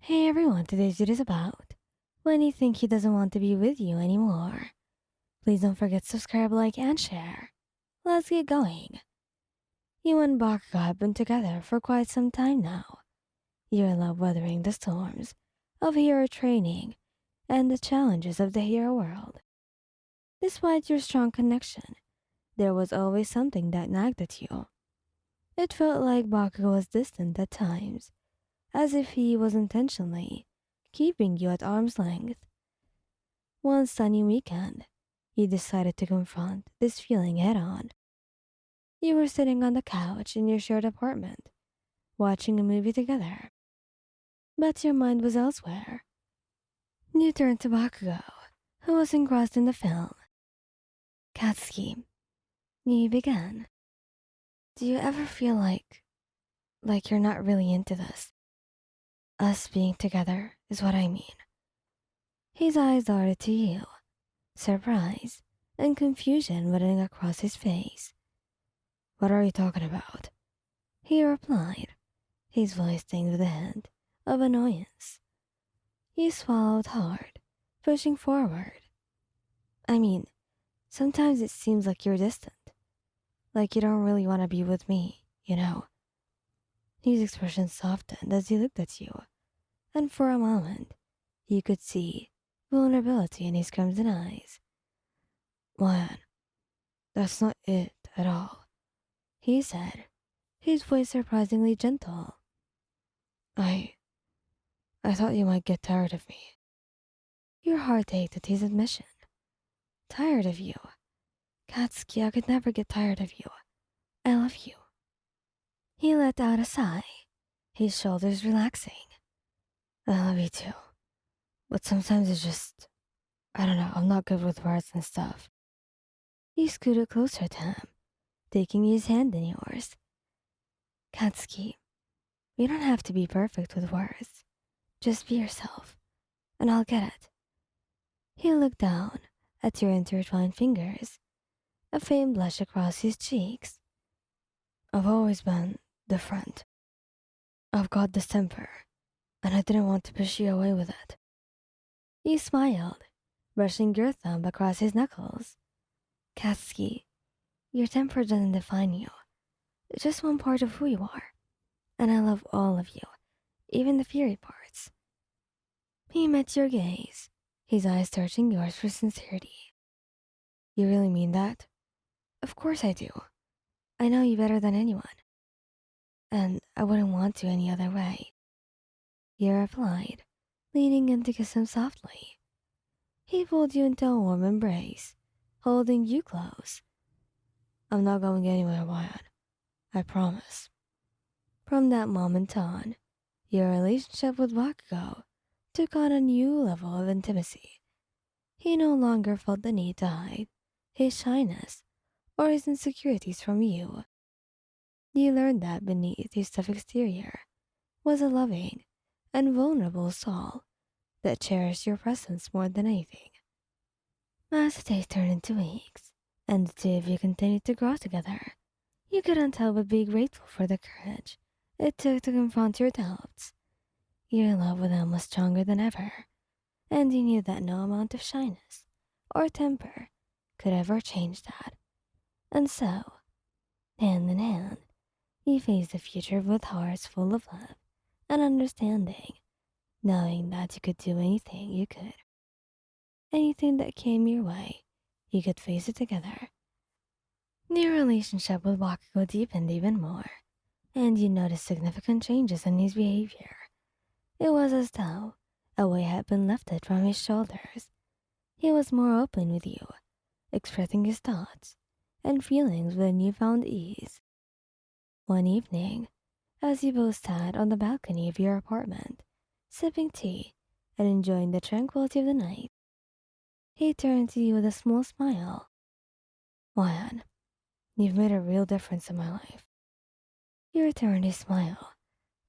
Hey everyone, today's video is about when you think he doesn't want to be with you anymore. Please don't forget to subscribe, like, and share. Let's get going. You and Bakugou have been together for quite some time now. You love weathering the storms of hero training and the challenges of the hero world. Despite your strong connection, there was always something that nagged at you. It felt like Bakugou was distant at times, as if he was intentionally keeping you at arm's length. One sunny weekend, you decided to confront this feeling head on. You were sitting on the couch in your shared apartment, watching a movie together, but your mind was elsewhere. You turned to Bakugou, who was engrossed in the film. Katsuki, you began. Do you ever feel like you're not really into this? Us being together is what I mean. His eyes darted to you, surprise and confusion running across his face. What are you talking about? He replied, his voice tinged with a hint of annoyance. He swallowed hard, pushing forward. I mean, sometimes it seems like you're distant, like you don't really want to be with me, you know. His expression softened as he looked at you, and for a moment, you could see vulnerability in his crimson eyes. Juan, that's not it at all, he said, his voice surprisingly gentle. I I thought you might get tired of me. Your heart ached at his admission. Tired of you? Katsuki, I could never get tired of you. I love you. He let out a sigh, his shoulders relaxing. I love you too. But sometimes it's just, I don't know, I'm not good with words and stuff. You scooted closer to him, taking his hand in yours. Katsuki, you don't have to be perfect with words. Just be yourself, and I'll get it. He looked down at your intertwined fingers, a faint blush across his cheeks. I've always been different. I've got this temper, and I didn't want to push you away with it. He smiled, brushing your thumb across his knuckles. Katsuki, your temper doesn't define you. It's just one part of who you are, and I love all of you, even the fiery parts. He met your gaze, his eyes searching yours for sincerity. You really mean that? Of course I do. I know you better than anyone, and I wouldn't want to any other way. You replied, leaning in to kiss him softly. He pulled you into a warm embrace, holding you close. I'm not going anywhere, Wyatt. I promise. From that moment on, your relationship with Bakugou took on a new level of intimacy. He no longer felt the need to hide his shyness or his insecurities from you. You learned that beneath his tough exterior was a loving and vulnerable soul that cherished your presence more than anything. As the days turned into weeks, and the two of you continued to grow together, you couldn't help but be grateful for the courage it took to confront your doubts. Your love with him was stronger than ever, and you knew that no amount of shyness or temper could ever change that. And so, hand in hand, you faced the future with hearts full of love and understanding, knowing that you could do anything you could. Anything that came your way, you could face it together. Your relationship with Bakugou deepened even more, and you noticed significant changes in his behavior. It was as though a weight had been lifted from his shoulders. He was more open with you, expressing his thoughts and feelings with a newfound ease. One evening, as you both sat on the balcony of your apartment, sipping tea and enjoying the tranquility of the night, he turned to you with a small smile. Juan, you've made a real difference in my life. You returned his smile,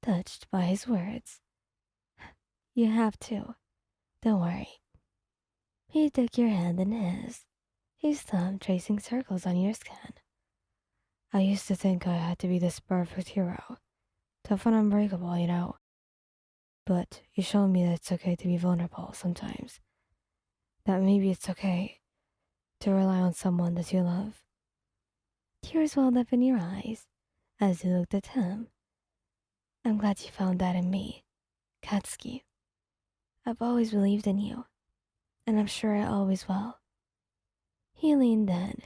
touched by his words. You have too. Don't worry. He took your hand in his thumb tracing circles on your skin. I used to think I had to be this perfect hero, tough and unbreakable, you know. But you showed me that it's okay to be vulnerable sometimes. That maybe it's okay to rely on someone that you love. Tears welled up in your eyes as you looked at him. I'm glad you found that in me, Katsuki. I've always believed in you, and I'm sure I always will. He leaned in,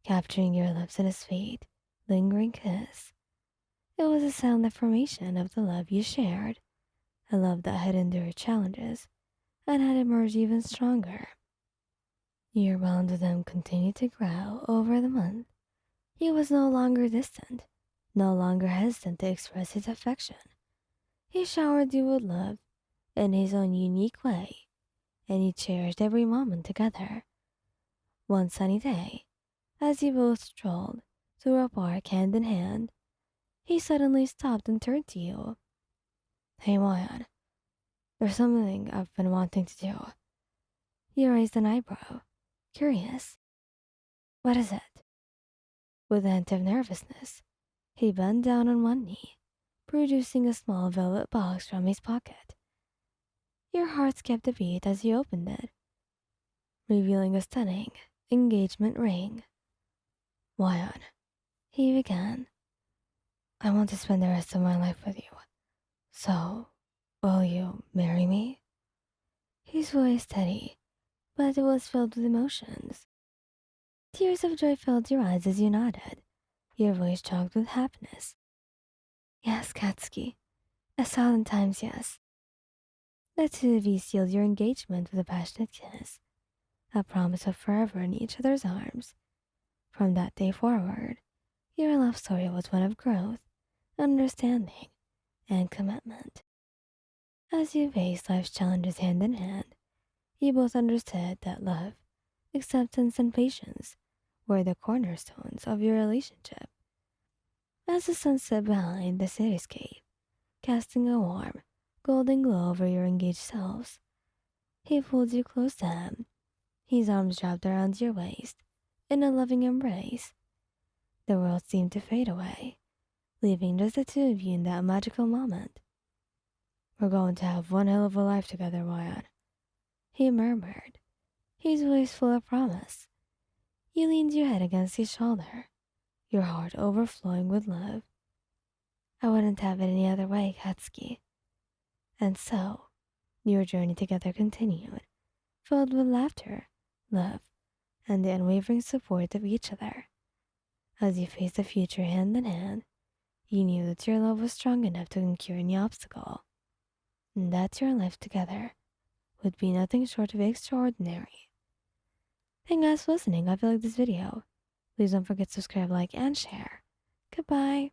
capturing your lips in a sweet, lingering kiss. It was a silent affirmation of the love you shared, a love that had endured challenges and had emerged even stronger. Your bond with him continued to grow over the month. He was no longer distant, no longer hesitant to express his affection. He showered you with love in his own unique way, and you cherished every moment together. One sunny day, as you both strolled through a park hand in hand, he suddenly stopped and turned to you. Hey, Mayan, there's something I've been wanting to do. You raised an eyebrow, curious. What is it? With a hint of nervousness, he bent down on one knee, producing a small velvet box from his pocket. Your heart skipped a beat as he opened it, revealing a stunning engagement ring. Mayan, he began, I want to spend the rest of my life with you. So, will you marry me? His voice steady, but it was filled with emotions. Tears of joy filled your eyes as you nodded, your voice choked with happiness. Yes, Katsuki. A thousand times yes. The two of you sealed your engagement with a passionate kiss, a promise of forever in each other's arms. From that day forward, your love story was one of growth, understanding, and commitment. As you faced life's challenges hand in hand, you both understood that love, acceptance, and patience were the cornerstones of your relationship. As the sun set behind the cityscape, casting a warm, golden glow over your engaged selves, he pulled you close to him, his arms wrapped around your waist in a loving embrace. The world seemed to fade away, leaving just the two of you in that magical moment. We're going to have one hell of a life together, Ryan, he murmured, his voice full of promise. You leaned your head against his shoulder, your heart overflowing with love. I wouldn't have it any other way, Katsuki. And so, your journey together continued, filled with laughter, love, and the unwavering support of each other. As you faced the future hand in hand, you knew that your love was strong enough to conquer any obstacle, and that your life together would be nothing short of extraordinary. Thank you guys for listening. If you like this video, please don't forget to subscribe, like, and share. Goodbye.